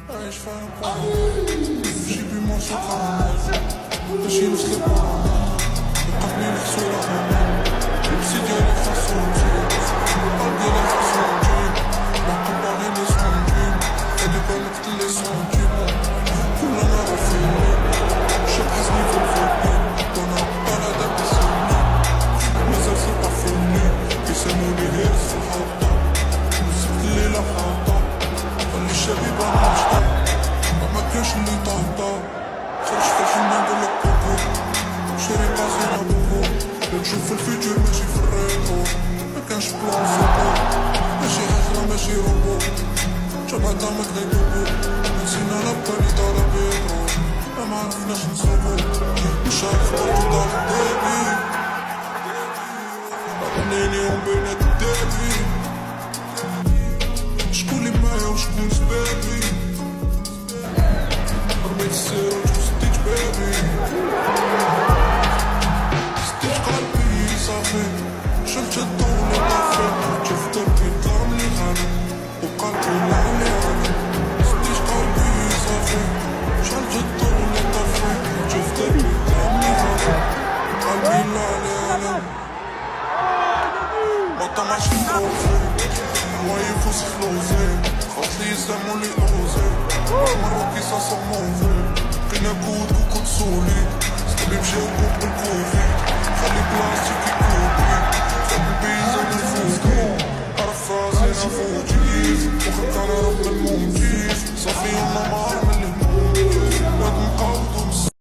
عايش فاهم جيبي موسيقى كرامات ماشي نسلك كرامات وقفني الحصولة كرامات لبسي ديالي خاصو نجيب القلب ديالي خاصو نجيب معقب باغي لي سونجيب هادي بالك تلي سونجيب كلنا رافيني شاب حزني في الفيلم وانا طالع داك السنين مازال سيبا فيني يسموني غير الصحابة مسكت الليلة حاطة خلي الشبيبة ناشطة مكانش اللي طاطا خرج في الحمام نقولك بوبو شاري قصيرة بوبو نشوف الفيتشر ماشي في الريترو مكانش بلان فوقو ماشي هزرة ماشي روبو جابها دامك غير بوبو نسينا لبالي دارا بيترو معرفناش نصوبو مش عارف برضو دار الدابي عطنيني يوم بين الدابي شكون لي معايا وشكون سبابي رميت السيرة وشديت بابي سديت قلبي صافي شلت الضو لي طافي شفت دربي ضرب لي غالي وقلبي لعلي غالي سديت قلبي صافي شلت الضو لي طافي شفت دربي ضرب لي غالي قلبي لعلي غالي ما طمعش في تروفي واقف وسط فلوسي خاطلي يزعمو لي اوزي مرة كيسا صموفي كنا كود وكنت سولي صحابي مشاو